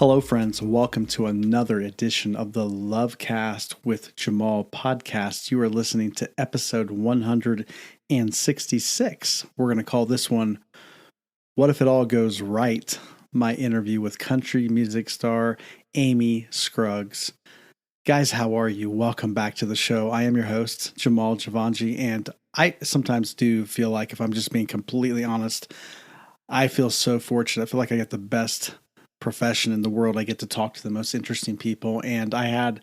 Hello, friends. Welcome to another edition of the Lovecast with Jamal podcast. You are listening to episode 166. We're going to call this one, What If It All Goes Right? My interview with country music star Amy Scruggs. Guys, how are you? Welcome back to the show. I am your host, Jamal Javanji, and I sometimes do feel like, if I'm just being completely honest, I feel so fortunate. I feel like I get the best profession in the world. I get to talk to the most interesting people. And I had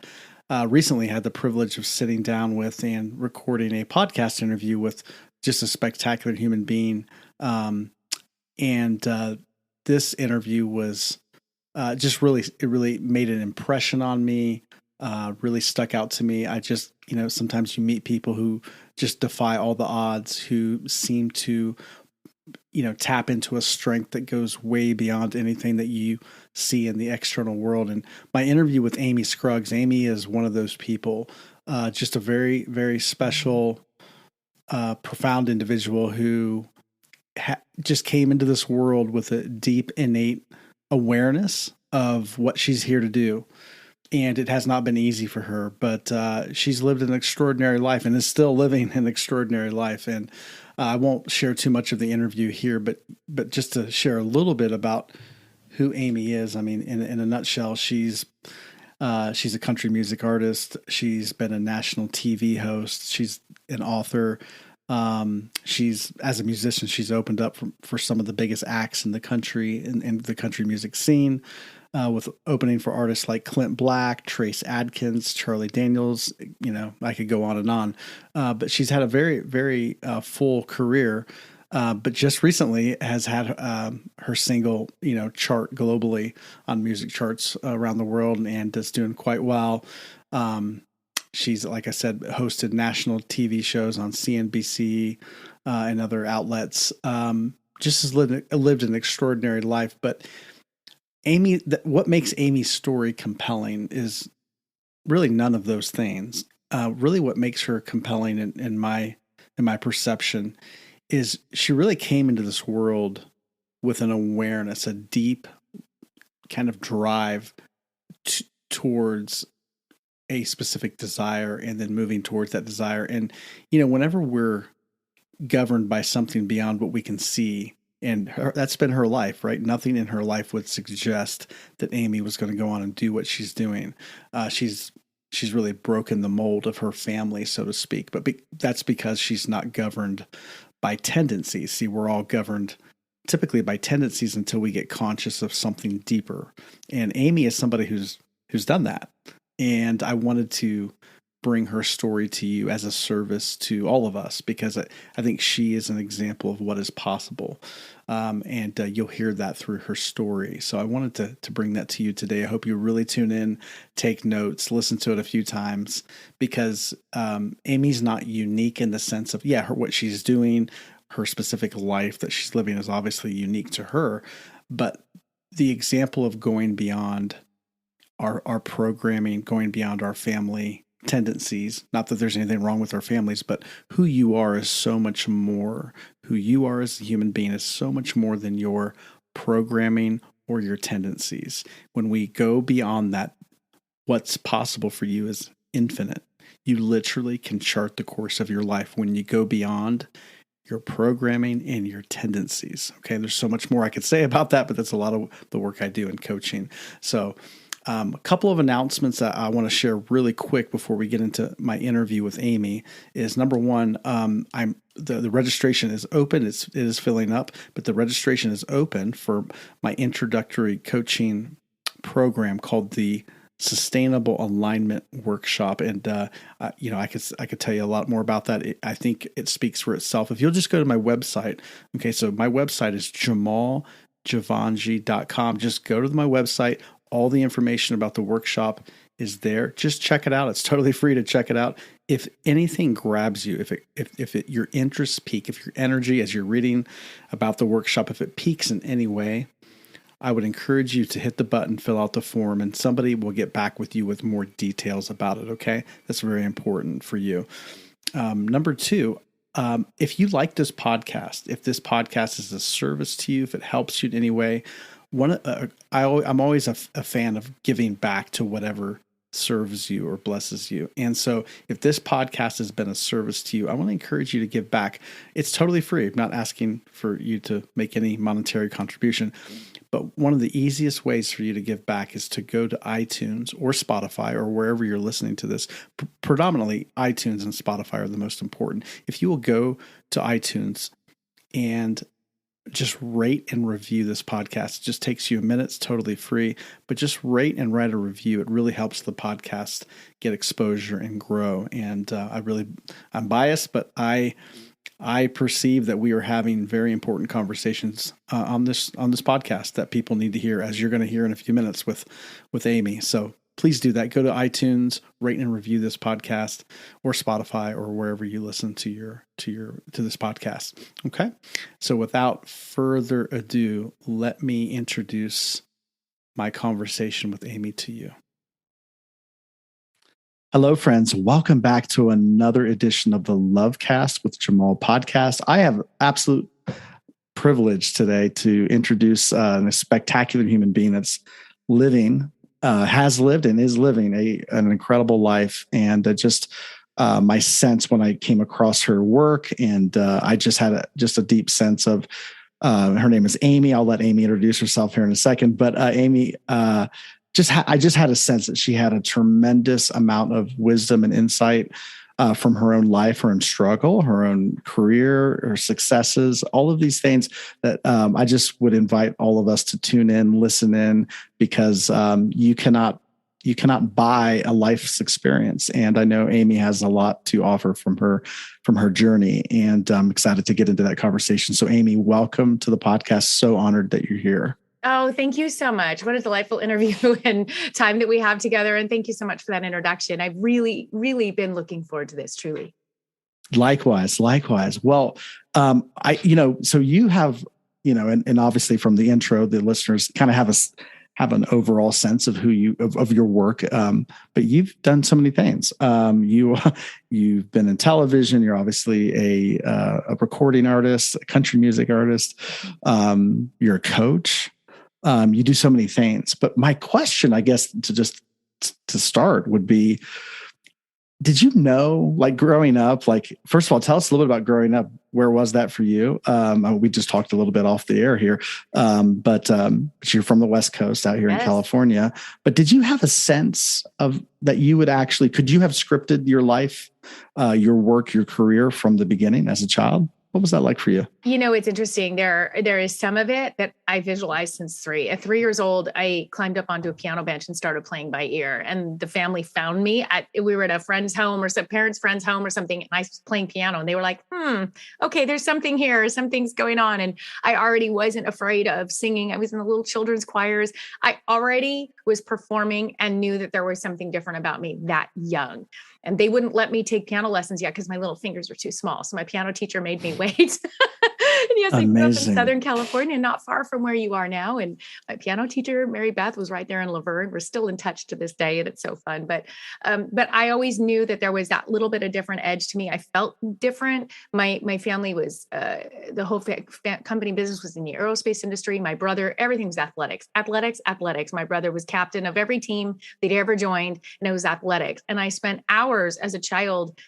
recently had the privilege of sitting down with and recording a podcast interview with just a spectacular human being. This interview was just really, it really made an impression on me, really stuck out to me. I just, sometimes you meet people who just defy all the odds, who seem to tap into a strength that goes way beyond anything that you see in the external world. And my interview with Amy Scruggs, Amy is one of those people, just a very, very special, profound individual who just came into this world with a deep, innate awareness of what she's here to do. And it has not been easy for her, but she's lived an extraordinary life and is still living an extraordinary life. And I won't share too much of the interview here, but just to share a little bit about who Amy is. I mean, in a nutshell, she's a country music artist. She's been a national TV host. She's an author. As a musician, she's opened up for some of the biggest acts in the country, in the country music scene. With opening for artists like Clint Black, Adkins, Charlie Daniels, I could go on and on. But she's had a very, very full career. But just recently has had her single, chart globally on music charts around the world, and is doing quite well. She's, like I said, hosted national TV shows on CNBC and other outlets. Just has lived an extraordinary life, but what makes Amy's story compelling is really none of those things. Really, what makes her compelling in my perception is she really came into this world with an awareness, a deep kind of drive towards a specific desire, and then moving towards that desire. And whenever we're governed by something beyond what we can see. And that's been her life, right? Nothing in her life would suggest that Amy was going to go on and do what she's doing. She's really broken the mold of her family, so to speak. But that's because she's not governed by tendencies. See, we're all governed typically by tendencies until we get conscious of something deeper. And Amy is somebody who's done that. And I wanted to bring her story to you as a service to all of us, because I think she is an example of what is possible. And you'll hear that through her story. So I wanted to bring that to you today. I hope you really tune in, take notes, listen to it a few times, because Amy's not unique in the sense of, what she's doing, her specific life that she's living is obviously unique to her. But the example of going beyond our programming, going beyond our family tendencies, not that there's anything wrong with our families, but who you are is so much more. Who you are as a human being is so much more than your programming or your tendencies. When we go beyond that, what's possible for you is infinite. You literally can chart the course of your life when you go beyond your programming and your tendencies. Okay, there's so much more I could say about that, but that's a lot of the work I do in coaching. So a couple of announcements that I want to share really quick before we get into my interview with Amy is, number one, the registration is open. It is filling up, but the registration is open for my introductory coaching program called the Sustainable Alignment Workshop. And I could tell you a lot more about that. I think it speaks for itself. If you'll just go to my website. Okay, so my website is jamaljavanji.com. Just go to my website. All the information about the workshop is there. Just check it out. It's totally free to check it out. If anything grabs you, if your interests peak, if your energy as you're reading about the workshop, if it peaks in any way, I would encourage you to hit the button, fill out the form, and somebody will get back with you with more details about it. Okay, that's very important for you. Number two, if you like this podcast, if this podcast is a service to you, if it helps you in any way, I'm always a fan of giving back to whatever serves you or blesses you. And so if this podcast has been a service to you, I want to encourage you to give back. It's totally free. I'm not asking for you to make any monetary contribution, but one of the easiest ways for you to give back is to go to iTunes or Spotify or wherever you're listening to this. Predominantly iTunes and Spotify are the most important. If you will go to iTunes and just rate and review this podcast. It just takes you a minute. It's totally free, but just rate and write a review. It really helps the podcast get exposure and grow. And I'm biased, but I perceive that we are having very important conversations on this podcast that people need to hear, as you're going to hear in a few minutes with Amy. So please do that. Go to iTunes, rate and review this podcast, or Spotify, or wherever you listen to this podcast. Okay. So without further ado, let me introduce my conversation with Amy to you. Hello, friends. Welcome back to another edition of the Lovecast with Jamal podcast. I have absolute privilege today to introduce a spectacular human being that's has lived and is living an incredible life. And my sense when I came across her work, and I just had a deep sense of, her name is Amy. I'll let Amy introduce herself here in a second. But Amy, I just had a sense that she had a tremendous amount of wisdom and insight from her own life, her own struggle, her own career, her successes, all of these things that I just would invite all of us to tune in, listen in, because you cannot buy a life's experience. And I know Amy has a lot to offer from her journey, and I'm excited to get into that conversation. So Amy, welcome to the podcast. So honored that you're here. Oh, thank you so much. What a delightful interview and time that we have together. And thank you so much for that introduction. I've really, really been looking forward to this, truly. Likewise. Well, so you have, and obviously from the intro, the listeners kind of have an overall sense of of your work. But you've done so many things. You've been in television. You're obviously a recording artist, a country music artist. You're a coach. You do so many things, but my question, I guess, to start would be, did you know, like growing up, like, first of all, tell us a little bit about growing up. Where was that for you? We just talked a little bit off the air here, but you're from the West Coast out here in California, but did you have a sense of that you would could you have scripted your life, your work, your career from the beginning as a child? What was that like for you? It's interesting. There is some of it that I visualized since 3. At 3 years old, I climbed up onto a piano bench and started playing by ear. And the family found me. We were at a friend's home or some parents' friend's home or something. And I was playing piano, and they were like, okay, there's something here. Something's going on. And I already wasn't afraid of singing. I was in the little children's choirs. I already was performing and knew that there was something different about me that young. And they wouldn't let me take piano lessons yet because my little fingers were too small. So my piano teacher made me wait. And yes, I grew up in Southern California, not far from where you are now. And my piano teacher, Mary Beth, was right there in Laverne. We're still in touch to this day, and it's so fun. But I always knew that there was that little bit of different edge to me. I felt different. My family was, the whole company business was in the aerospace industry. My brother, everything was athletics. My brother was captain of every team they'd ever joined, and it was athletics. And I spent hours as a child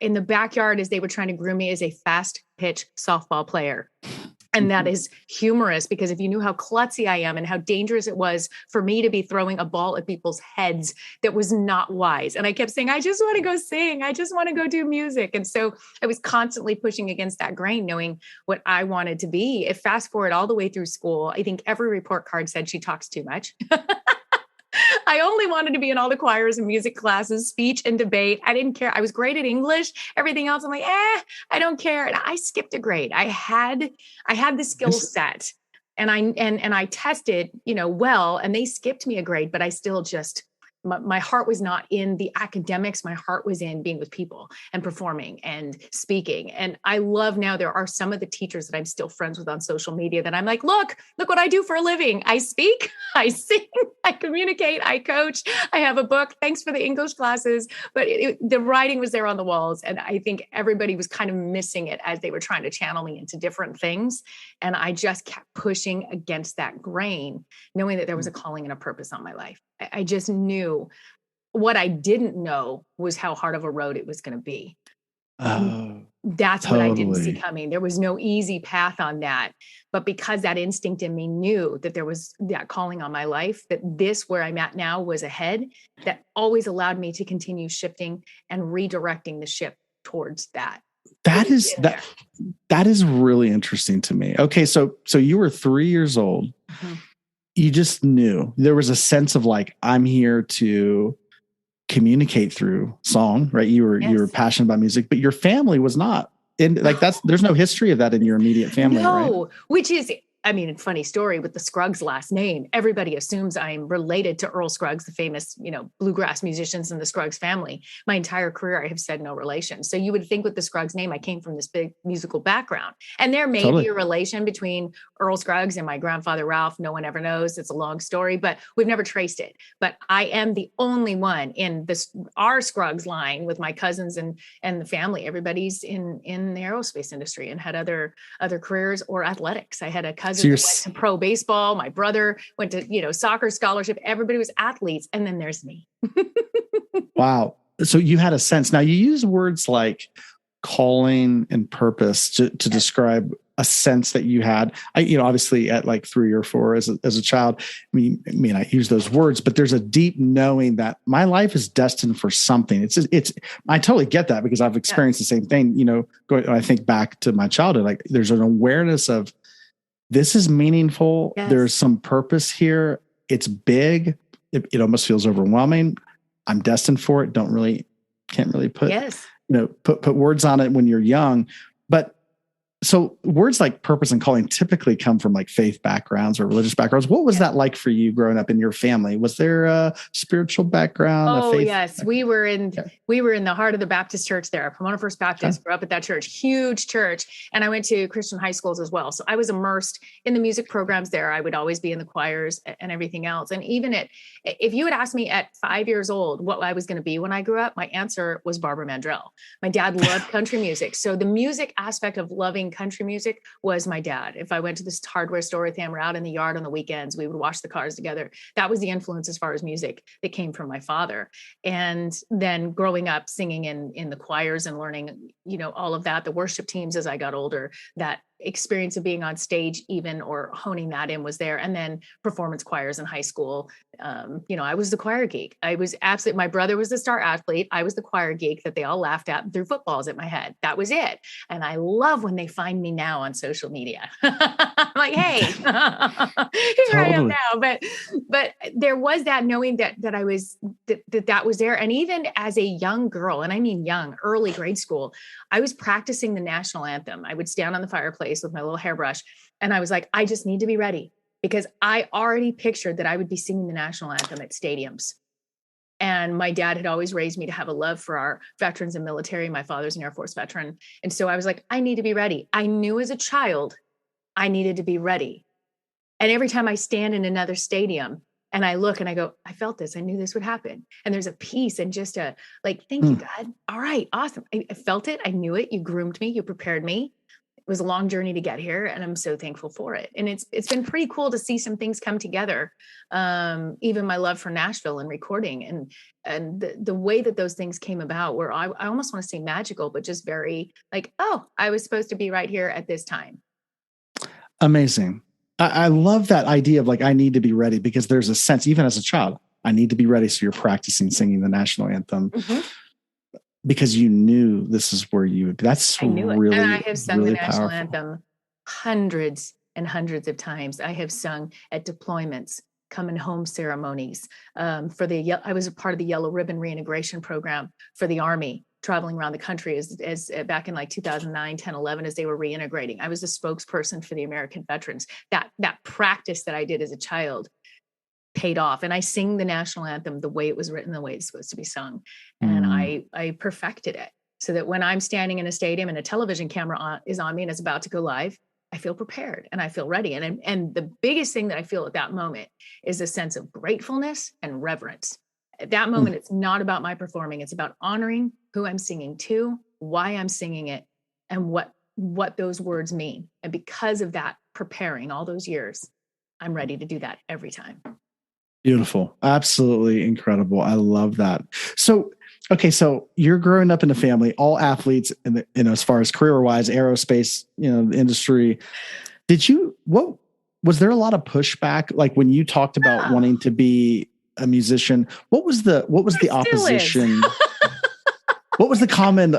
in the backyard as they were trying to groom me as a fast pitch softball player. And that is humorous, because if you knew how klutzy I am and how dangerous it was for me to be throwing a ball at people's heads, that was not wise. And I kept saying, I just want to go sing. I just want to go do music. And so I was constantly pushing against that grain, knowing what I wanted to be. If fast forward all the way through school, I think every report card said she talks too much. I only wanted to be in all the choirs and music classes, speech and debate. I didn't care. I was great at English. Everything else, I'm like, I don't care. And I skipped a grade. I had the skill set, and I tested, well, and they skipped me a grade, but I still just my heart was not in the academics. My heart was in being with people and performing and speaking. And I love now there are some of the teachers that I'm still friends with on social media that I'm like, look what I do for a living. I speak, I sing, I communicate, I coach, I have a book. Thanks for the English classes. But the writing was there on the walls. And I think everybody was kind of missing it as they were trying to channel me into different things. And I just kept pushing against that grain, knowing that there was a calling and a purpose on my life. I just knew. What I didn't know was how hard of a road it was going to be. That's what I didn't see coming. There was no easy path on that. But because that instinct in me knew that there was that calling on my life, that this where I'm at now was ahead, that always allowed me to continue shifting and redirecting the ship towards that. That is really interesting to me. Okay. So you were 3 years old. Mm-hmm. You just knew there was a sense of like, I'm here to communicate through song, right? You were passionate about music, but your family was not. And like, there's no history of that in your immediate family, right? Which is, I mean, funny story with the Scruggs last name. Everybody assumes I'm related to Earl Scruggs, the famous, bluegrass musicians in the Scruggs family. My entire career, I have said no relation. So you would think with the Scruggs name, I came from this big musical background. And there may be a relation between Earl Scruggs and my grandfather, Ralph. No one ever knows. It's a long story, but we've never traced it. But I am the only one in our Scruggs line with my cousins and the family. Everybody's in the aerospace industry and had other careers or athletics. I had a cousin went to pro baseball. My brother went to, soccer scholarship. Everybody was athletes. And then there's me. Wow. So you had a sense. Now you use words like calling and purpose to describe a sense that you had. Obviously at like 3 or 4 as a child, I mean, I use those words, but there's a deep knowing that my life is destined for something. I totally get that because I've experienced the same thing, I think back to my childhood, like there's an awareness of, this is meaningful. Yes. There's some purpose here. It's big. It almost feels overwhelming. I'm destined for it. Can't really put, put words on it when you're young. But so words like purpose and calling typically come from like faith backgrounds or religious backgrounds. What was that like for you growing up in your family? Was there a spiritual background? Oh, yes. We were in the heart of the Baptist church there. Pomona First Baptist, grew up at that church, huge church. And I went to Christian high schools as well. So I was immersed in the music programs there. I would always be in the choirs and everything else. And even if you had asked me at 5 years old what I was going to be when I grew up, my answer was Barbara Mandrell. My dad loved country music. So the music aspect of loving country music was my dad. If I went to this hardware store with him or out in the yard on the weekends, we would wash the cars together. That was the influence as far as music that came from my father. And then growing up singing in the choirs and learning, all of that, the worship teams as I got older, that experience of being on stage even or honing that in was there. And then performance choirs in high school. I was the choir geek. I was absolutely, my brother was the star athlete. I was the choir geek that they all laughed at and threw footballs at my head. That was it. And I love when they find me now on social media. I'm like, hey, here I am now. But there was that knowing that I was, that was there. And even as a young girl, and I mean young, early grade school, I was practicing the national anthem. I would stand on the fireplace with my little hairbrush. And I was like, I just need to be ready because I already pictured that I would be singing the national anthem at stadiums. And my dad had always raised me to have a love for our veterans and military. My father's an Air Force veteran. And so I was like, I need to be ready. I knew as a child, I needed to be ready. And every time I stand in another stadium and I look and I go, I felt this, I knew this would happen. And there's a peace and just a like, thank you, God. All right, awesome. I felt it. I knew it. You groomed me. You prepared me. It was a long journey to get here, and I'm so thankful for it. And it's been pretty cool to see some things come together. Even my love for Nashville and recording, and the way that those things came about, where I almost want to say magical, but just very like, oh, I was supposed to be right here at this time. Amazing. I love that idea of like, I need to be ready, because there's a sense, even as a child, I need to be ready. So you're practicing singing the national anthem. Mm-hmm. Because you knew this is where you would be. That's I knew really, it. And I have sung really the national powerful. Anthem hundreds and hundreds of times. I have sung at deployments, coming home ceremonies. I was a part of the Yellow Ribbon Reintegration Program for the Army, traveling around the country as back in like 2009, 10, 11, as they were reintegrating. I was a spokesperson for the American veterans. That practice that I did as a child paid off. And I sing the national anthem the way it was written, the way it's supposed to be sung. And I perfected it so that when I'm standing in a stadium and a television camera is on me and it's about to go live, I feel prepared and I feel ready. And the biggest thing that I feel at that moment is a sense of gratefulness and reverence. At that moment, it's not about my performing. It's about honoring who I'm singing to, why I'm singing it, and what those words mean. And because of that, preparing all those years, I'm ready to do that every time. Beautiful. Absolutely incredible. I love that. So, okay. So you're growing up in a family, all athletes in as far as career wise, aerospace, the industry. Was there a lot of pushback? Like when you talked about wanting to be a musician, what was the opposition? What was the common,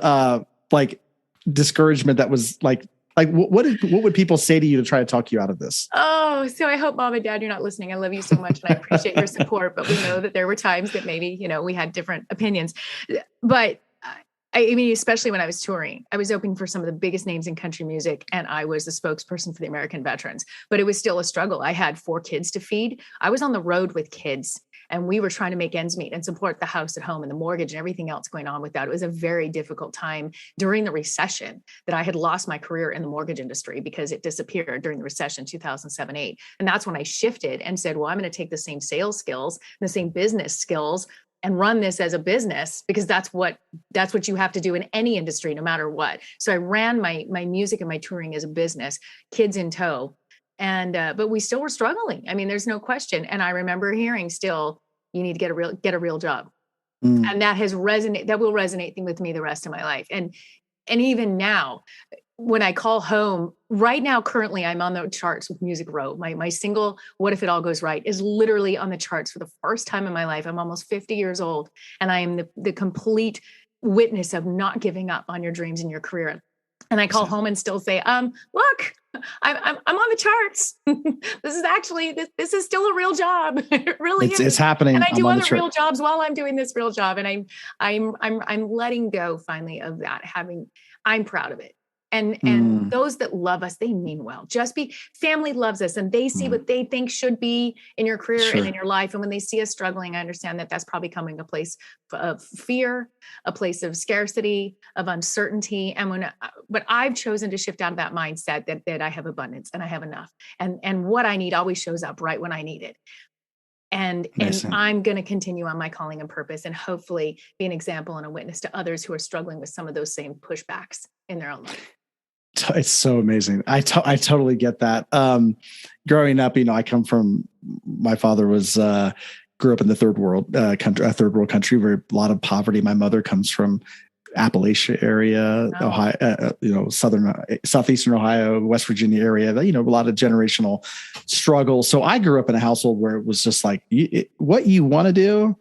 discouragement that was like what would people say to you to try to talk you out of this? Oh, so I hope Mom and Dad, you're not listening. I love you so much and I appreciate your support, but we know that there were times that maybe, we had different opinions, but I mean, especially when I was touring, I was opening for some of the biggest names in country music and I was the spokesperson for the American veterans, but it was still a struggle. I had 4 kids to feed. I was on the road with kids and we were trying to make ends meet and support the house at home and the mortgage and everything else going on with that. It was a very difficult time during the recession that I had lost my career in the mortgage industry because it disappeared during the recession, 2007-8. And that's when I shifted and said, well, I'm going to take the same sales skills, the same business skills and run this as a business because that's what you have to do in any industry, no matter what. So I ran my music and my touring as a business, kids in tow. And, but we still were struggling. I mean, there's no question. And I remember hearing still, you need to get a real job. And that will resonate with me the rest of my life. And even now, when I call home right now, currently I'm on the charts with Music Row. My single, What If It All Goes Right, is literally on the charts for the first time in my life. I'm almost 50 years old and I am the complete witness of not giving up on your dreams and your career. And I call home and still say, look, I'm on the charts. This is still a real job. It really is. It's happening. And I do other real jobs while I'm doing this real job. And I'm letting go finally of that. I'm proud of it. And those that love us, they mean well. Family loves us and they see what they think should be in your career and in your life. And when they see us struggling, I understand that that's probably coming a place of fear, a place of scarcity, of uncertainty. But I've chosen to shift out of that mindset that I have abundance and I have enough. And what I need always shows up right when I need it. And I'm going to continue on my calling and purpose and hopefully be an example and a witness to others who are struggling with some of those same pushbacks in their own life. It's so amazing. I totally get that. Growing up, I come from, my father grew up in the third world country, where a lot of poverty. My mother comes from Appalachia area, Ohio, southeastern Ohio, West Virginia area, a lot of generational struggle. So I grew up in a household where it was just like, what you want to do,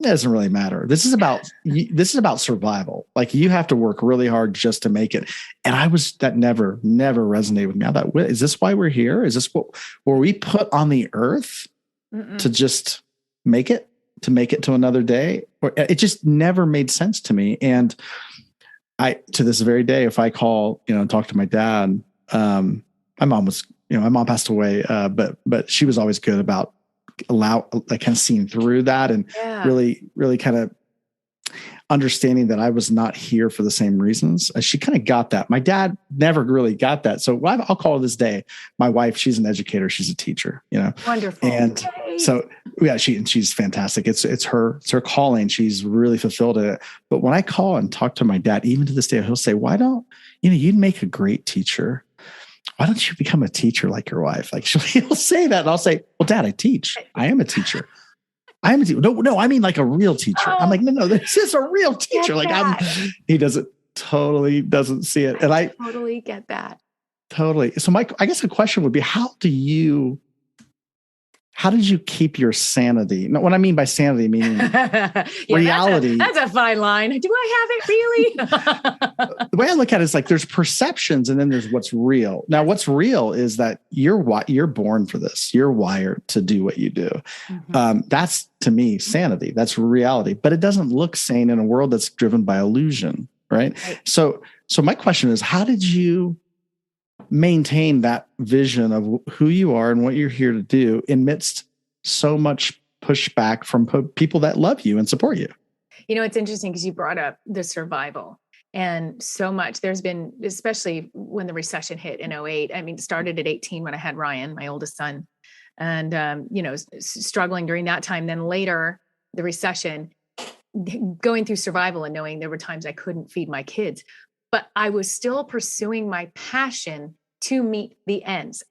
it doesn't really matter. This is about survival. Like you have to work really hard just to make it. And that never resonated with me. I thought, is this why we're here? Is this what were we put on the earth to just make it to another day? Or it just never made sense to me. And to this very day, if I call, and talk to my dad, my mom passed away, but she was always good about kind of seeing through that and really kind of understanding that I was not here for the same reasons. She kind of got that. My dad never really got that. So I'll call her this day. My wife, she's an educator. She's a teacher, Wonderful. And so she's fantastic. It's her calling. She's really fulfilled it. But when I call and talk to my dad, even to this day, he'll say, why don't, you'd make a great teacher. Why don't you become a teacher like your wife? Like he'll say that. And I'll say, well, Dad, I teach. I am a teacher. No, I mean like a real teacher. I'm like, no, this is a real teacher. Like he totally doesn't see it. And I totally get that. Totally. So I guess the question would be, how did you keep your sanity? Now, what I mean by sanity, meaning reality. That's a fine line. Do I have it really? The way I look at it is like there's perceptions and then there's what's real. Now, what's real is that you're born for this. You're wired to do what you do. That's, to me, sanity. That's reality. But it doesn't look sane in a world that's driven by illusion, right? So my question is, how did you maintain that vision of who you are and what you're here to do amidst so much pushback from people that love you and support you. It's interesting because you brought up the survival. And so much there's been, especially when the recession hit in 08. I mean, it started at 18 when I had Ryan, my oldest son, and, struggling during that time. Then later, the recession, going through survival and knowing there were times I couldn't feed my kids, but I was still pursuing my passion to meet the ends.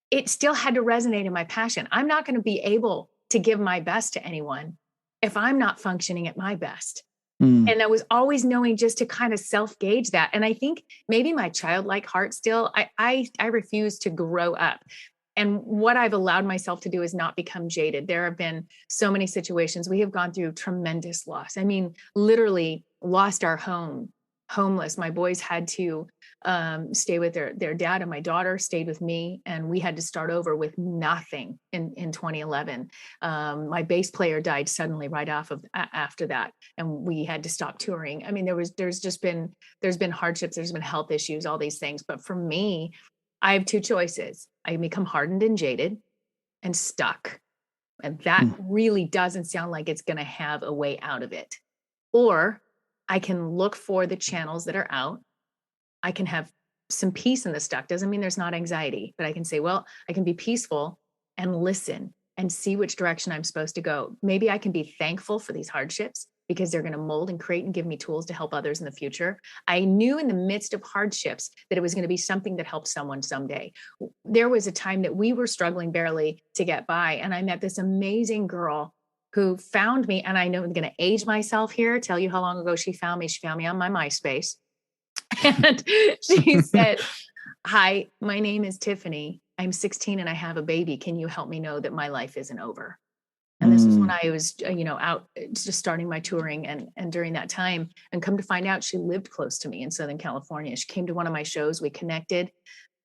It still had to resonate in my passion. I'm not going to be able to give my best to anyone if I'm not functioning at my best. And I was always knowing just to kind of self-gauge that. And I think maybe my childlike heart still, I refuse to grow up. And what I've allowed myself to do is not become jaded. There have been so many situations. We have gone through tremendous loss. I mean, literally lost our home, homeless. My boys had to stay with their dad, and my daughter stayed with me, and we had to start over with nothing in 2011. My bass player died suddenly right after that, and we had to stop touring. I mean, there's been hardships, there's been health issues, all these things. But for me, I have two choices. I can become hardened and jaded and stuck, and that really doesn't sound like it's going to have a way out of it. Or I can look for the channels that are out. I can have some peace in the stuck. Doesn't mean there's not anxiety, but I can say, well, I can be peaceful and listen and see which direction I'm supposed to go. Maybe I can be thankful for these hardships because they're going to mold and create and give me tools to help others in the future. I knew in the midst of hardships that it was going to be something that helped someone someday. There was a time that we were struggling barely to get by, and I met this amazing girl who found me. And I know I'm going to age myself here, tell you how long ago she found me. She found me on my MySpace. And she said, "Hi, my name is Tiffany. I'm 16 and I have a baby. Can you help me know that my life isn't over?" And this is when I was, out just starting my touring. And during that time, and come to find out, she lived close to me in Southern California. She came to one of my shows. We connected.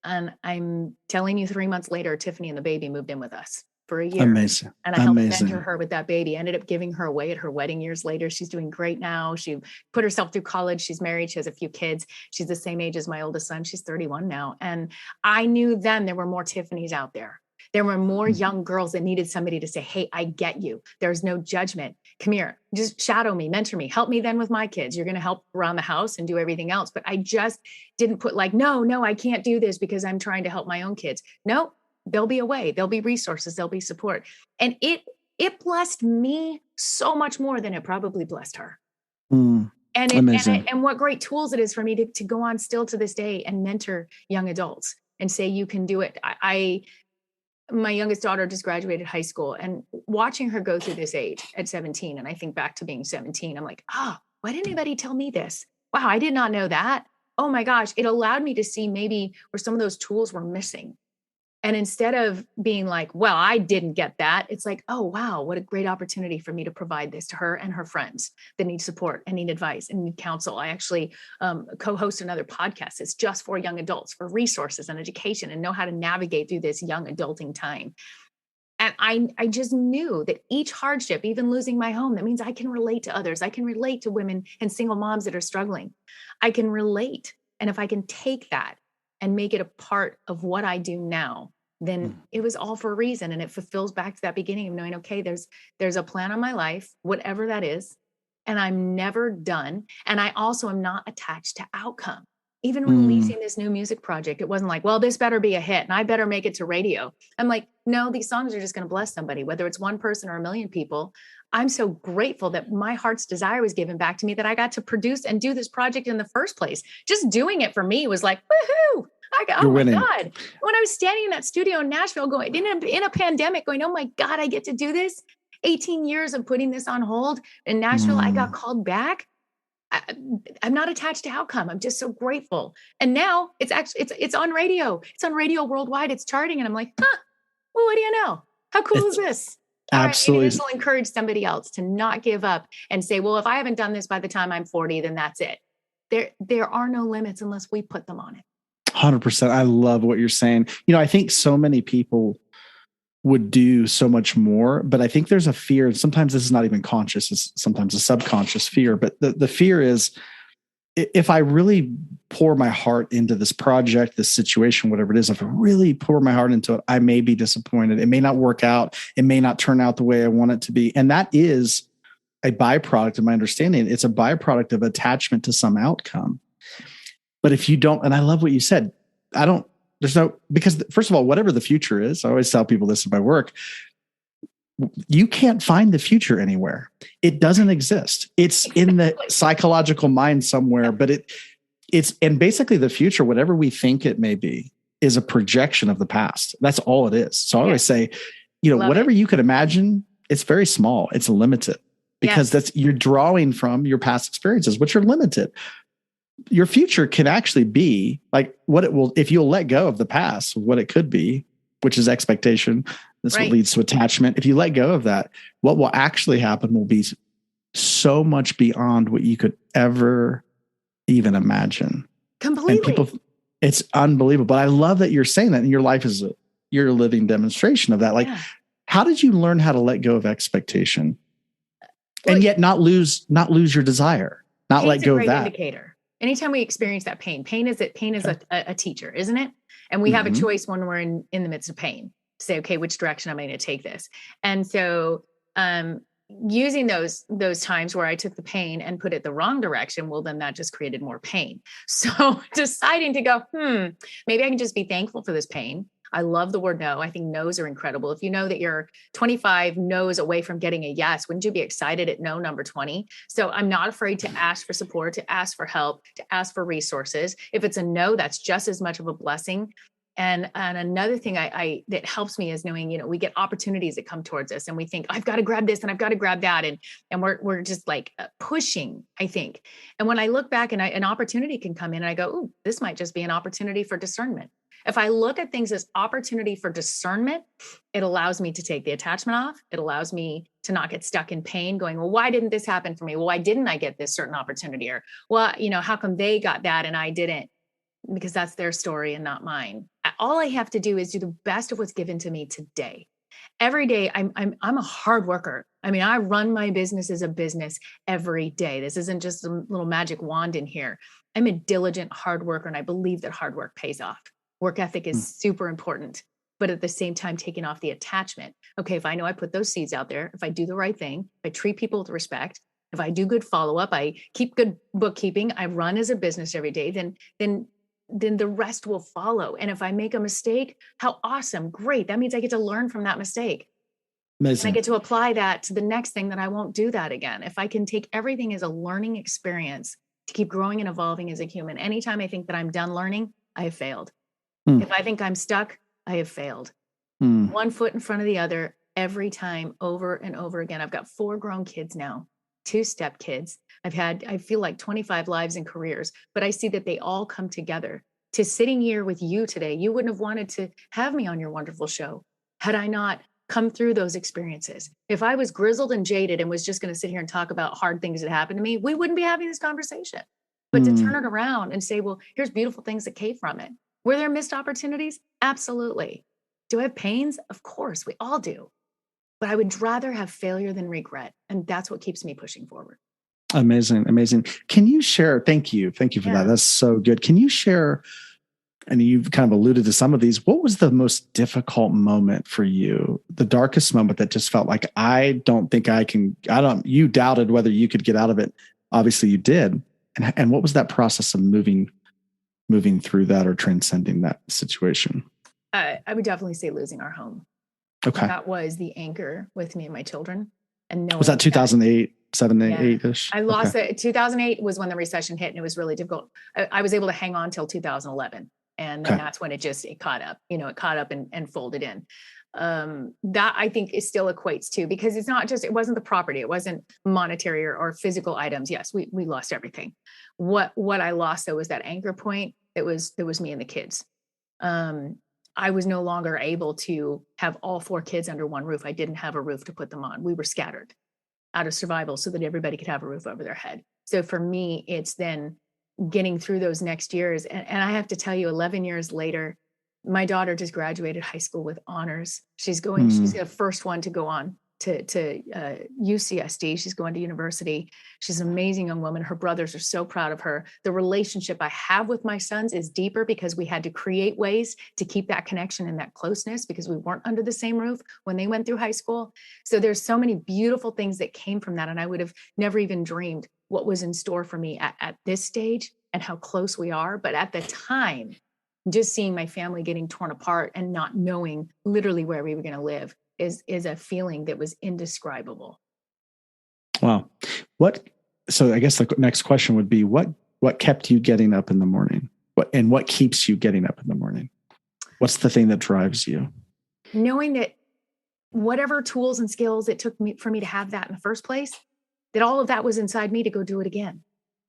And I'm telling you, 3 months later, Tiffany and the baby moved in with us for a year. Amazing. And I helped mentor her with that baby. Ended up giving her away at her wedding years later. She's doing great now. She put herself through college. She's married. She has a few kids. She's the same age as my oldest son. She's 31 now. And I knew then there were more Tiffany's out there. There were more young girls that needed somebody to say, "Hey, I get you. There's no judgment. Come here, just shadow me, mentor me, help me then with my kids. You're going to help around the house and do everything else." But I just didn't put like, no, I can't do this because I'm trying to help my own kids. No, there'll be a way, there'll be resources, there'll be support. And it blessed me so much more than it probably blessed her. And what great tools it is for me to go on still to this day and mentor young adults and say, you can do it. My youngest daughter just graduated high school, and watching her go through this age at 17. And I think back to being 17, I'm like, why didn't anybody tell me this? Wow, I did not know that. Oh my gosh. It allowed me to see maybe where some of those tools were missing. And instead of being like, well, I didn't get that, it's like, oh, wow, what a great opportunity for me to provide this to her and her friends that need support and need advice and need counsel. I actually co-host another podcast that's just for young adults, for resources and education, and know how to navigate through this young adulting time. And I just knew that each hardship, even losing my home, that means I can relate to others. I can relate to women and single moms that are struggling. I can relate. And if I can take that and make it a part of what I do now, then it was all for a reason. And it fulfills back to that beginning of knowing, okay, there's a plan on my life, whatever that is, and I'm never done. And I also am not attached to outcome. Even releasing this new music project, it wasn't like, well, this better be a hit and I better make it to radio. I'm like, no, these songs are just going to bless somebody, whether it's one person or a million people. I'm so grateful that my heart's desire was given back to me, that I got to produce and do this project in the first place. Just doing it for me was like, woohoo! Oh my God. When I was standing in that studio in Nashville going in a pandemic going, oh my God, I get to do this. 18 years of putting this on hold in Nashville. I got called back. I'm not attached to outcome. I'm just so grateful. And now it's on radio. It's on radio worldwide. It's charting. And I'm like, well, what do you know? How cool is this? Absolutely. This will encourage somebody else to not give up and say, well, if I haven't done this by the time I'm 40, then that's it. There are no limits unless we put them on it. 100%. I love what you're saying. I think so many people would do so much more, but I think there's a fear, and sometimes this is not even conscious, it's sometimes a subconscious fear, but the fear is if I really pour my heart into this project, this situation, whatever it is, if I really pour my heart into it, I may be disappointed. It may not work out. It may not turn out the way I want it to be. And that is a byproduct of my understanding. It's a byproduct of attachment to some outcome. But if you don't, and I love what you said, because first of all, whatever the future is, I always tell people this in my work, you can't find the future anywhere. It doesn't exist. It's in the psychological mind somewhere, but and basically the future, whatever we think it may be, is a projection of the past. That's all it is. So I always say, whatever you could imagine, it's very small. It's limited because you're drawing from your past experiences, which are limited. Your future can actually be like what it will, if you'll let go of the past, what it could be, which is expectation. This what leads to attachment. If you let go of that, what will actually happen will be so much beyond what you could ever even imagine. Completely. And it's unbelievable. But I love that you're saying that, and your life is you're a living demonstration of that. Like, how did you learn how to let go of expectation and yet not lose your desire, not let go of that? Indicator. Anytime we experience that pain is a teacher, isn't it? And we have a choice when we're in the midst of pain to say, okay, which direction am I going to take this? And so, using those times where I took the pain and put it the wrong direction, well, then that just created more pain. So deciding to go, maybe I can just be thankful for this pain. I love the word no. I think no's are incredible. If you know that you're 25 no's away from getting a yes, wouldn't you be excited at no number 20? So I'm not afraid to ask for support, to ask for help, to ask for resources. If it's a no, that's just as much of a blessing. And another thing that helps me is knowing, we get opportunities that come towards us and we think, I've got to grab this and I've got to grab that. And we're just like pushing, I think. And when I look back and an opportunity can come in and I go, ooh, this might just be an opportunity for discernment. If I look at things as opportunity for discernment, it allows me to take the attachment off. It allows me to not get stuck in pain going, well, why didn't this happen for me? Well, why didn't I get this certain opportunity? Or, well, how come they got that and I didn't? Because that's their story and not mine. All I have to do is do the best of what's given to me today. Every day, I'm a hard worker. I mean, I run my business as a business every day. This isn't just a little magic wand in here. I'm a diligent hard worker, and I believe that hard work pays off. Work ethic is super important, but at the same time, taking off the attachment. Okay, if I know I put those seeds out there, if I do the right thing, if I treat people with respect, if I do good follow-up, I keep good bookkeeping, I run as a business every day, then the rest will follow. And if I make a mistake, how awesome, great. That means I get to learn from that mistake. Amazing. And I get to apply that to the next thing that I won't do that again. If I can take everything as a learning experience to keep growing and evolving as a human, anytime I think that I'm done learning, I have failed. If I think I'm stuck, I have failed. One foot in front of the other every time, over and over again. I've got 4 grown kids now, 2 step kids. I feel like 25 lives and careers, but I see that they all come together to sitting here with you today. You wouldn't have wanted to have me on your wonderful show had I not come through those experiences. If I was grizzled and jaded and was just going to sit here and talk about hard things that happened to me, we wouldn't be having this conversation. But to turn it around and say, well, here's beautiful things that came from it. Were there missed opportunities? Absolutely. Do I have pains? Of course, we all do. But I would rather have failure than regret. And that's what keeps me pushing forward. Amazing. Amazing. Can you share? Thank you. Thank you for that. That's so good. Can you share, and you've kind of alluded to some of these, what was the most difficult moment for you? The darkest moment that just felt like, you doubted whether you could get out of it. Obviously you did. And what was that process of moving through that or transcending that situation? I would definitely say losing our home. Okay. That was the anchor with me and my children. And was that 2008, 8-ish? I lost it. 2008 was when the recession hit and it was really difficult. I was able to hang on till 2011. And then that's when it caught up, it caught up and folded in. That I think is still equates to, because it wasn't the property. It wasn't monetary or physical items. Yes, we lost everything. What I lost though was that anchor point. It was me and the kids. I was no longer able to have all 4 kids under one roof. I didn't have a roof to put them on. We were scattered out of survival so that everybody could have a roof over their head. So for me, it's then getting through those next years. And I have to tell you, 11 years later, my daughter just graduated high school with honors. She's the first one to go on UCSD. She's going to university. She's an amazing young woman. Her brothers are so proud of her. The relationship I have with my sons is deeper because we had to create ways to keep that connection and that closeness because we weren't under the same roof when they went through high school. So there's so many beautiful things that came from that. And I would have never even dreamed what was in store for me at this stage and how close we are. But at the time, just seeing my family getting torn apart and not knowing literally where we were going to live is a feeling that was indescribable. Wow. So I guess the next question would be, what kept you getting up in the morning? What keeps you getting up in the morning? What's the thing that drives you? Knowing that whatever tools and skills it took for me to have that in the first place, that all of that was inside me to go do it again.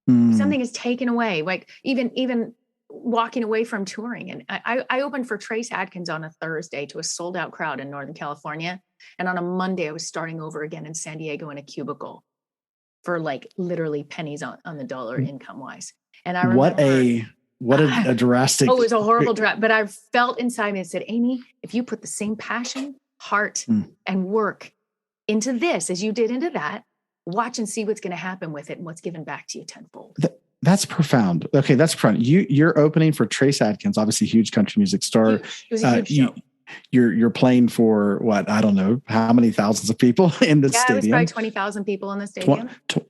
Something is taken away, like even walking away from touring. And I opened for Trace Adkins on a Thursday to a sold out crowd in Northern California. And on a Monday, I was starting over again in San Diego in a cubicle for like literally pennies on the dollar income wise. And I remember what a drastic. Oh, it was a horrible drop. But I felt inside me and said, Amy, if you put the same passion, heart, and work into this as you did into that, watch and see what's going to happen with it and what's given back to you tenfold. That's profound. Okay, that's profound. You're opening for Trace Adkins, obviously huge country music star. It was a huge show. You're playing for what? I don't know how many thousands of people in the stadium. Yeah, it was probably 20,000 people in the stadium.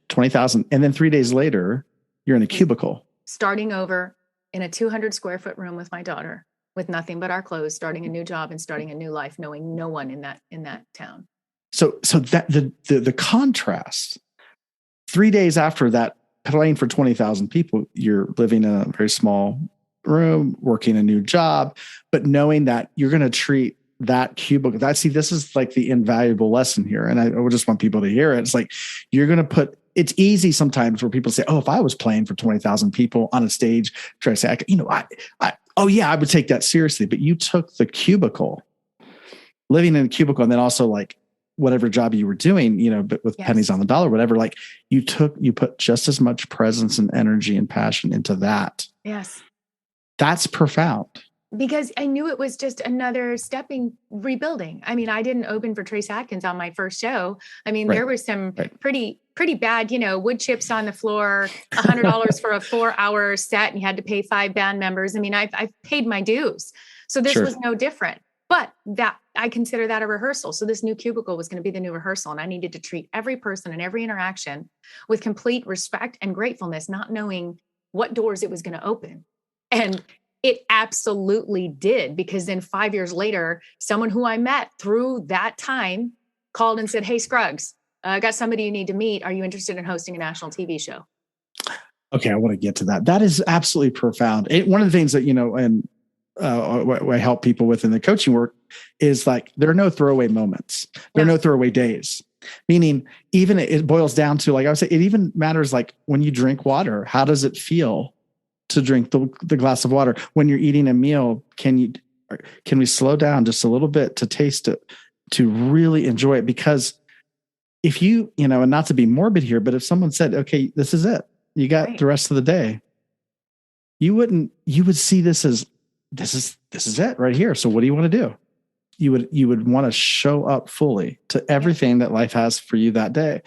20,000. And then 3 days later, you're in a cubicle. Starting over in a 200 square foot room with my daughter, with nothing but our clothes, starting a new job and starting a new life, knowing no one in that town. So that the contrast, 3 days after that, playing for 20,000 people, you're living in a very small room, working a new job, but knowing that you're going to treat that cubicle, this is like the invaluable lesson here. And I would just want people to hear it. It's like, you're going to it's easy sometimes where people say, oh, if I was playing for 20,000 people on a stage, try to say, I would take that seriously. But you took the cubicle, living in a cubicle, and then also like, whatever job you were doing, but with pennies on the dollar, whatever, like you put just as much presence and energy and passion into that. Yes. That's profound. Because I knew it was just another rebuilding. I mean, I didn't open for Trace Adkins on my first show. I mean, there was some pretty bad, wood chips on the floor, $100 for a 4-hour set, and you had to pay 5 band members. I mean, I've paid my dues. So this was no different. But that I consider that a rehearsal. So this new cubicle was going to be the new rehearsal. And I needed to treat every person and every interaction with complete respect and gratefulness, not knowing what doors it was going to open. And it absolutely did, because then 5 years later, someone who I met through that time called and said, hey, Scruggs, I got somebody you need to meet. Are you interested in hosting a national TV show? Okay, I want to get to that. That is absolutely profound. One of the things that, and what I help people with in the coaching work is like, there are no throwaway moments. There are no throwaway days. Meaning, even it boils down to, like I would say, it even matters like when you drink water, how does it feel to drink the glass of water? When you're eating a meal, can we slow down just a little bit to taste it, to really enjoy it? Because if and not to be morbid here, but if someone said, okay, this is it, you got the rest of the day, you would see this as, this is it right here. So what do you want to do? You would want to show up fully to everything that life has for you that day.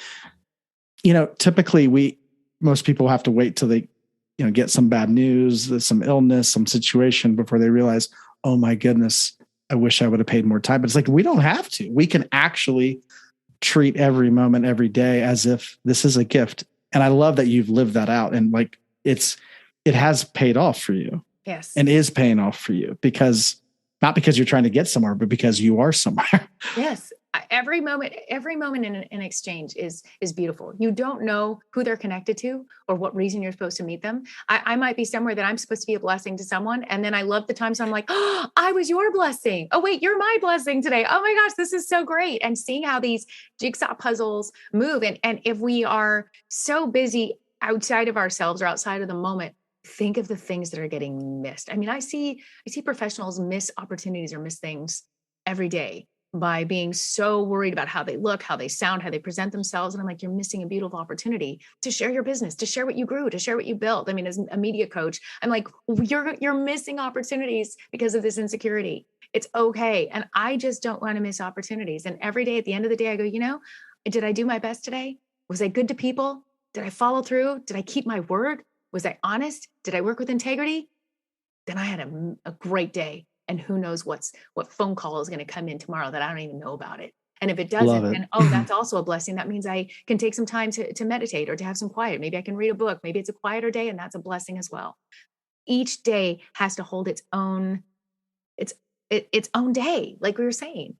Typically most people have to wait till they, get some bad news, some illness, some situation before they realize, oh my goodness, I wish I would have paid more time. But it's like, we don't have to. We can actually treat every moment, every day as if this is a gift. And I love that you've lived that out. And like, it has paid off for you. Yes. And is paying off for you, not because you're trying to get somewhere, but because you are somewhere. Yes. Every moment in an exchange is beautiful. You don't know who they're connected to or what reason you're supposed to meet them. I might be somewhere that I'm supposed to be a blessing to someone. And then I love the times I'm like, oh, I was your blessing. Oh, wait, you're my blessing today. Oh my gosh, this is so great. And seeing how these jigsaw puzzles move. And if we are so busy outside of ourselves or outside of the moment, think of the things that are getting missed. I mean, I see professionals miss opportunities or miss things every day by being so worried about how they look, how they sound, how they present themselves. And I'm like, you're missing a beautiful opportunity to share your business, to share what you grew, to share what you built. I mean, as a media coach, I'm like, you're missing opportunities because of this insecurity. It's okay. And I just don't want to miss opportunities. And every day at the end of the day, I go, did I do my best today? Was I good to people? Did I follow through? Did I keep my word? Was I honest? Did I work with integrity? Then I had a great day. And who knows what phone call is going to come in tomorrow that I don't even know about it. And if it doesn't, then, that's also a blessing. That means I can take some time to meditate or to have some quiet. Maybe I can read a book. Maybe it's a quieter day, and that's a blessing as well. Each day has to hold its own day, like we were saying.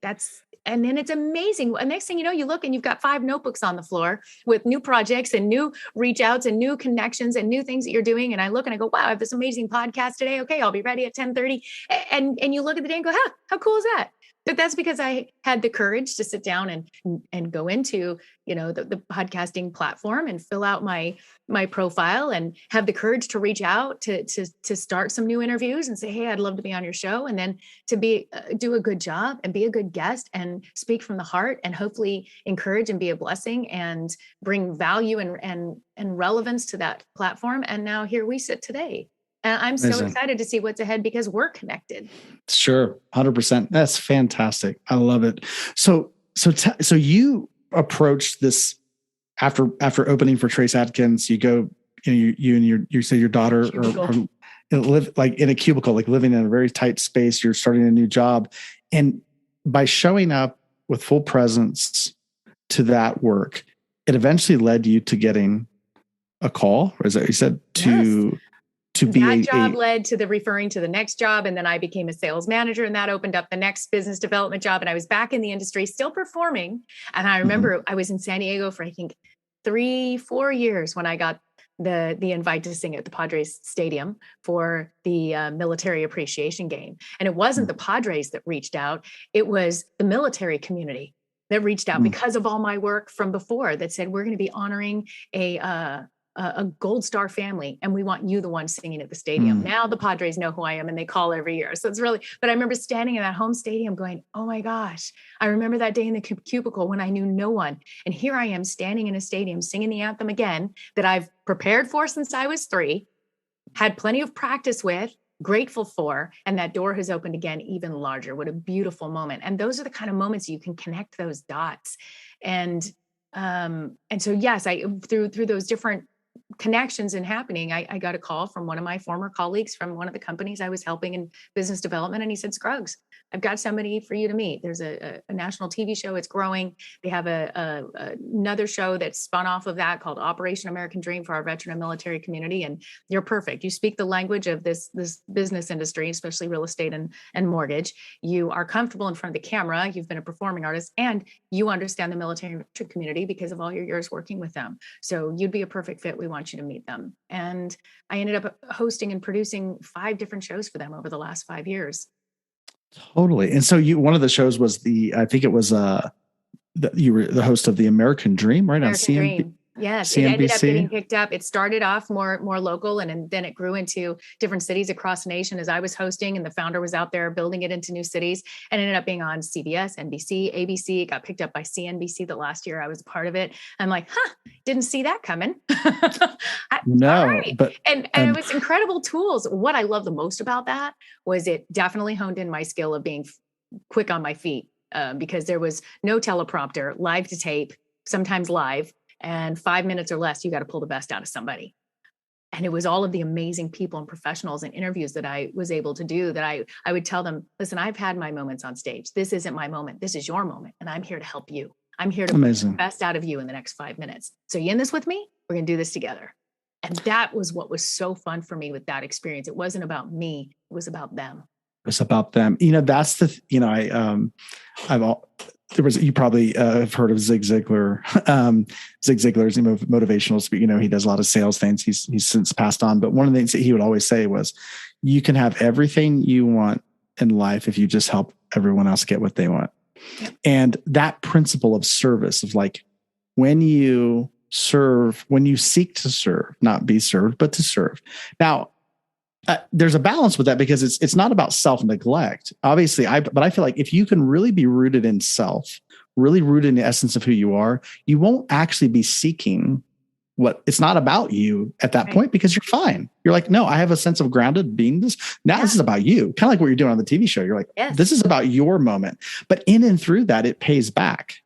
And then it's amazing. And next thing you know, you look and you've got 5 notebooks on the floor with new projects and new reach outs and new connections and new things that you're doing. And I look and I go, wow, I have this amazing podcast today. Okay, I'll be ready at 10:30. And you look at the day and go, how cool is that? But that's because I had the courage to sit down and go into, the podcasting platform and fill out my profile and have the courage to reach out to start some new interviews and say, hey, I'd love to be on your show. And then to do a good job and be a good guest and speak from the heart and hopefully encourage and be a blessing and bring value and relevance to that platform. And now here we sit today. And I'm so excited to see what's ahead because we're connected. Sure. 100%. That's fantastic. I love it. So you approached this after opening for Trace Adkins, you go, you say your daughter or live like in a cubicle, like living in a very tight space. You're starting a new job. And by showing up with full presence to that work, it eventually led you to getting a call, or is that you said to be that job led to the referring to the next job. And then I became a sales manager and that opened up the next business development job. And I was back in the industry, still performing. And I remember I was in San Diego for, I think 3-4 years when I got the invite to sing at the Padres Stadium for the military appreciation game. And it wasn't the Padres that reached out. It was the military community that reached out because of all my work from before that said, we're going to be honoring a Gold Star family, and we want you the one singing at the stadium. Now the Padres know who I am and they call every year. So it's really, but I remember standing in that home stadium going, oh my gosh, I remember that day in the cubicle when I knew no one. And here I am standing in a stadium singing the anthem again that I've prepared for since I was 3, had plenty of practice with, grateful for, and that door has opened again, even larger. What a beautiful moment. And those are the kind of moments you can connect those dots. And so, yes, I, through those different connections and happening, I got a call from one of my former colleagues from one of the companies I was helping in business development. And he said, Scruggs, I've got somebody for you to meet. There's a national TV show. It's growing. They have another show that's spun off of that called Operation American Dream for our veteran and military community. And you're perfect. You speak the language of this business industry, especially real estate and mortgage. You are comfortable in front of the camera. You've been a performing artist and you understand the military community because of all your years working with them. So you'd be a perfect fit. We want you to meet them. And I ended up hosting and producing 5 different shows for them over the last 5 years. Totally. And so one of the shows was I think it was you were the host of the American Dream, right? American Dream. Yes, CNBC. It ended up getting picked up. It started off more local, and then it grew into different cities across the nation as I was hosting, and the founder was out there building it into new cities, and ended up being on CBS, NBC, ABC. It got picked up by CNBC the last year I was a part of it. I'm like, didn't see that coming. No, right. but and it was incredible tools. What I love the most about that was it definitely honed in my skill of being quick on my feet because there was no teleprompter, live to tape, sometimes live. And 5 minutes or less, you got to pull the best out of somebody. And it was all of the amazing people and professionals and interviews that I was able to do that I would tell them, listen, I've had my moments on stage. This isn't my moment. This is your moment. And I'm here to help you. I'm here to bring the best out of you in the next 5 minutes. So you in this with me? We're going to do this together. And that was what was so fun for me with that experience. It wasn't about me. It was about them. It's about them. That's you probably have heard of Zig Ziglar. Zig Ziglar is a motivational speaker. He does a lot of sales things. He's since passed on. But one of the things that he would always say was, you can have everything you want in life if you just help everyone else get what they want. Yep. And that principle of service of like, when you seek to serve, not be served, but to serve. Now, there's a balance with that because it's not about self-neglect, obviously. But I feel like if you can really be rooted in self, really rooted in the essence of who you are, you won't actually be seeking it's not about you at that point, because you're fine. You're like, no, I have a sense of grounded beingness. Now this is about you. Kind of like what you're doing on the TV show. You're like, this is about your moment. But in and through that, it pays back.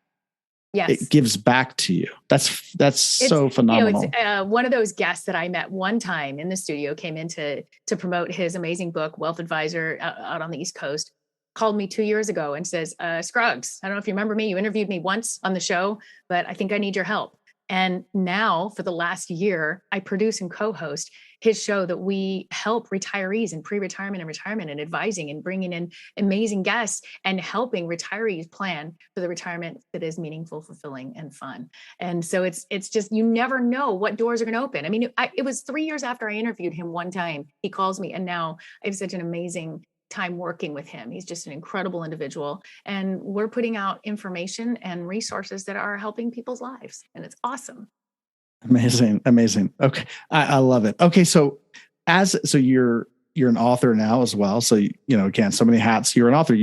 Yes. It gives back to you. That's so phenomenal. It's one of those guests that I met one time in the studio, came in to promote his amazing book, Wealth Advisor, out on the East Coast, called me 2 years ago and says, Scruggs, I don't know if you remember me. You interviewed me once on the show, but I think I need your help. And now for the last year, I produce and co-host his show that we help retirees in pre-retirement and retirement, and advising and bringing in amazing guests and helping retirees plan for the retirement that is meaningful, fulfilling, and fun. And so it's just, you never know what doors are going to open. I mean, it was 3 years after I interviewed him one time, he calls me, and now I have such an amazing time working with him. He's just an incredible individual, and we're putting out information and resources that are helping people's lives, and it's awesome. Amazing. Okay. I love it. Okay. So you're an author now as well. So, again, so many hats. You're an author.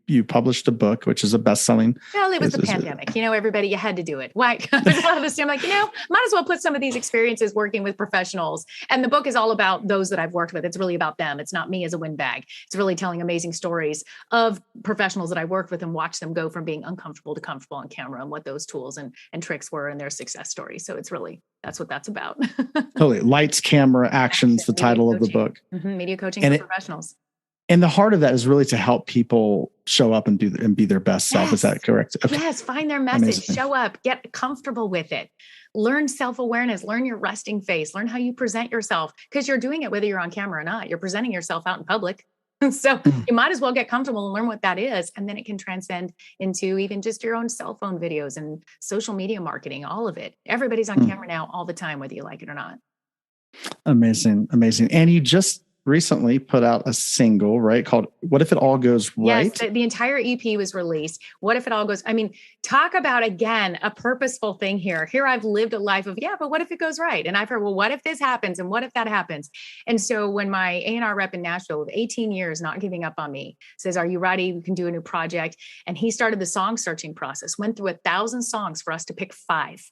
You published a book, which is a best-selling. Well, it was the pandemic. Everybody, you had to do it. Why? There's a lot of this time, like, might as well put some of these experiences working with professionals. And the book is all about those that I've worked with. It's really about them. It's not me as a windbag. It's really telling amazing stories of professionals that I worked with and watched them go from being uncomfortable to comfortable on camera, and what those tools and tricks were in their success stories. So it's really, that's what that's about. Totally. Lights, camera, action's the title of the book. Mm-hmm. Media coaching for professionals. And the heart of that is really to help people show up and be their best self. Is that correct? Okay. Yes. Find their message, show up, get comfortable with it, learn self-awareness, learn your resting face, learn how you present yourself, because you're doing it whether you're on camera or not. You're presenting yourself out in public. So you might as well get comfortable and learn what that is. And then it can transcend into even just your own cell phone videos and social media marketing, all of it. Everybody's on camera now all the time, whether you like it or not. Amazing. And you just recently put out a single, right, called What If It All Goes Right? Yes, the entire EP was released. What if it all goes? I mean, talk about, again, a purposeful thing here. Here I've lived a life of, but what if it goes right? And I've heard, well, what if this happens? And what if that happens? And so when my A&R rep in Nashville, with 18 years, not giving up on me, says, are you ready? We can do a new project. And he started the song searching process, went through 1,000 songs for us to pick 5.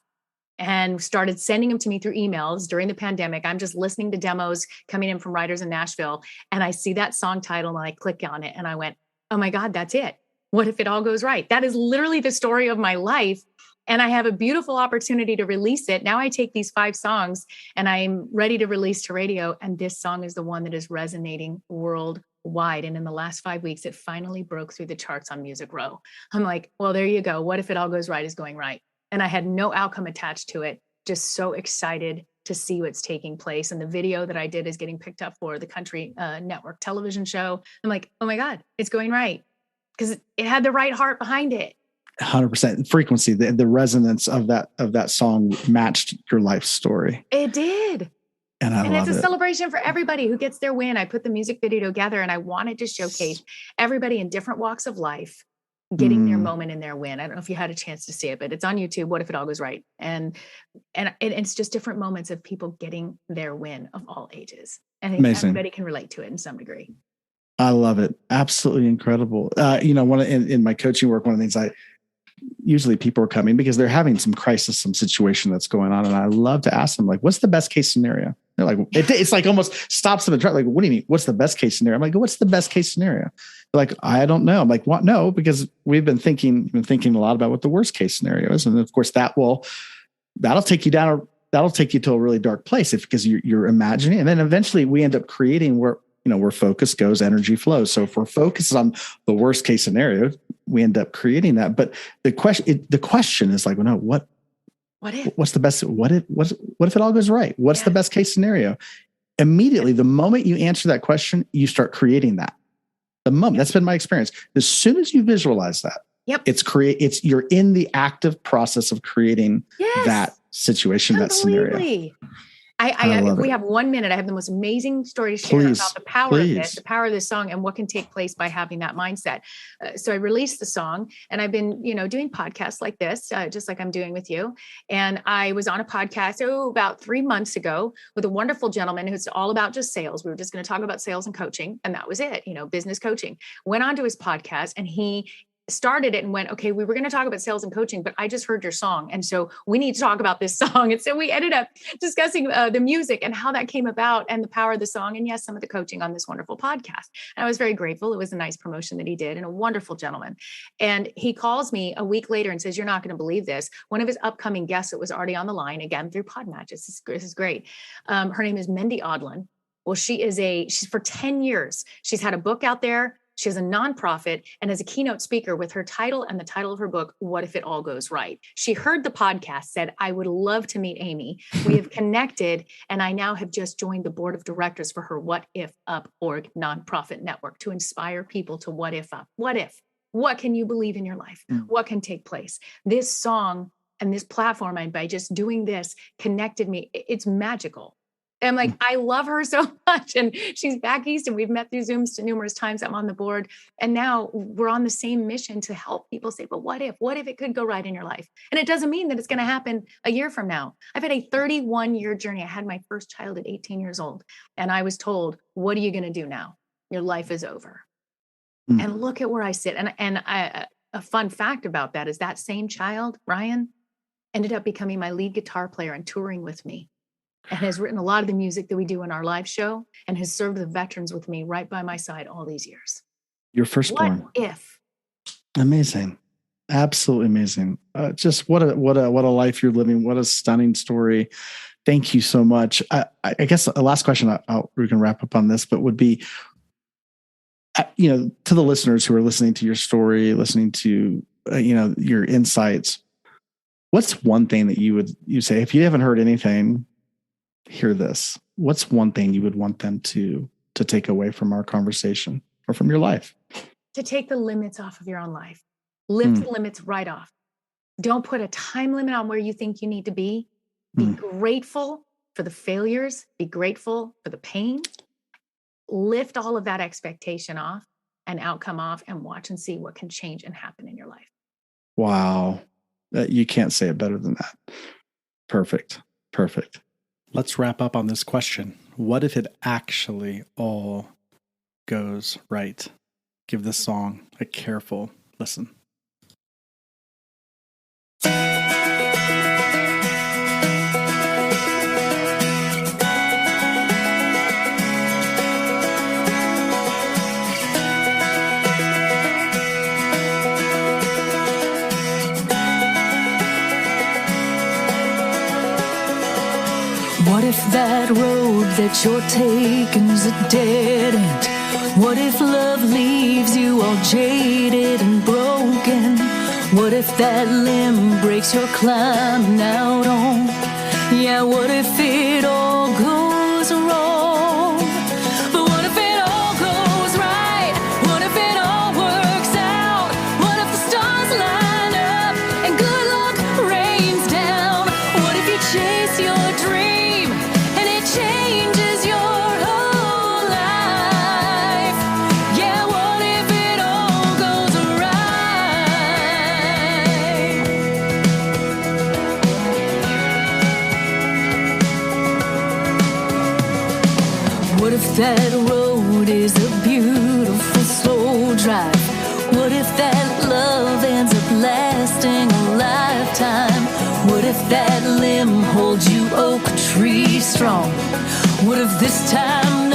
And started sending them to me through emails during the pandemic. I'm just listening to demos coming in from writers in Nashville. And I see that song title and I click on it and I went, oh my God, that's it. What if it all goes right? That is literally the story of my life. And I have a beautiful opportunity to release it. Now I take these 5 songs and I'm ready to release to radio. And this song is the one that is resonating worldwide. And in the last 5 weeks, it finally broke through the charts on Music Row. I'm like, well, there you go. What if it all goes right is going right. And I had no outcome attached to it. Just so excited to see what's taking place. And the video that I did is getting picked up for the country network television show. I'm like, oh my God, it's going right. Because it had the right heart behind it. 100% frequency. The resonance of that song matched your life story. It did. And it's a celebration for everybody who gets their win. I put the music video together and I wanted to showcase everybody in different walks of life getting their moment and their win. I don't know if you had a chance to see it, but it's on YouTube. What if it all goes right? And it's just different moments of people getting their win of all ages. And I think everybody can relate to it in some degree. I love it. Absolutely incredible. In my coaching work, one of the things usually people are coming because they're having some crisis, some situation that's going on. And I love to ask them, like, what's the best case scenario? They're like, it's like almost stops them in track. Like, what do you mean? What's the best case scenario? I'm like, what's the best case scenario? They're like, I don't know. I'm like, what? No, because we've been thinking a lot about what the worst case scenario is. And of course that'll take you down, that'll take you to a really dark place because you're imagining. And then eventually we end up creating where focus goes, energy flows. So if we're focused on the worst case scenario, we end up creating that. But the question is like, well, no, what's the best? What if it all goes right? What's the best case scenario? Immediately, the moment you answer that question, you start creating that. The moment that's been my experience. As soon as you visualize that, you're in the active process of creating that situation, that scenario. If we have 1 minute, I have the most amazing story to share about the power of this, the power of this song and what can take place by having that mindset. So I released the song and I've been, doing podcasts like this, just like I'm doing with you. And I was on a podcast about 3 months ago with a wonderful gentleman who's all about just sales. We were just going to talk about sales and coaching. And that was it, business coaching. Went on to his podcast and he started it and went, okay, we were going to talk about sales and coaching, but I just heard your song. And so we need to talk about this song. And so we ended up discussing the music and how that came about and the power of the song. And yes, some of the coaching on this wonderful podcast. And I was very grateful. It was a nice promotion that he did and a wonderful gentleman. And he calls me a week later and says, you're not going to believe this. One of his upcoming guests that was already on the line, again, through Podmatch. This is great. Her name is Mindy Odlin. Well, she's for 10 years. She's had a book out there. She has a nonprofit and as a keynote speaker with her title and the title of her book, What If It All Goes Right? She heard the podcast, said, I would love to meet Amy. We have connected, and I now have just joined the board of directors for her What If Up org nonprofit network to inspire people to what if up. What if? What can you believe in your life? What can take place? This song and this platform, and by just doing this, connected me. It's magical. And I'm like, I love her so much. And she's back east and we've met through Zooms numerous times. I'm on the board. And now we're on the same mission to help people say, but what if it could go right in your life? And it doesn't mean that it's going to happen a year from now. I've had a 31-year journey. I had my first child at 18 years old. And I was told, what are you going to do now? Your life is over. And look at where I sit. And a fun fact about that is that same child, Ryan, ended up becoming my lead guitar player and touring with me. And has written a lot of the music that we do in our live show and has served the veterans with me right by my side all these years. Your firstborn. What if? Amazing. Absolutely amazing. Just what a life you're living. What a stunning story. Thank you so much. I guess a last question, we can wrap up on this, but would be, to the listeners who are listening to your story, listening to, your insights, what's one thing that you say, if you haven't heard anything, hear this. What's one thing you would want them to take away from our conversation or from your life? To take the limits off of your own life. Lift the limits right off. Don't put a time limit on where you think you need to be. Be grateful for the failures. Be grateful for the pain. Lift all of that expectation off and outcome off and watch and see what can change and happen in your life. Wow. You can't say it better than that. Perfect. Let's wrap up on this question. What if it actually all goes right? Give this song a careful listen. What if that road that you're taking's a dead end? What if love leaves you all jaded and broken? What if that limb breaks your climbing out on? Yeah, what if it all goes wrong? But what if it all goes right? What if it all works out? What if the stars line up and good luck rains down? What if you chase your dream? Changes your whole life. Yeah, what if it all goes right? What if that road is a beautiful slow drive? What if that love ends up lasting a lifetime? What if that limb holds you oak tree strong? What if this time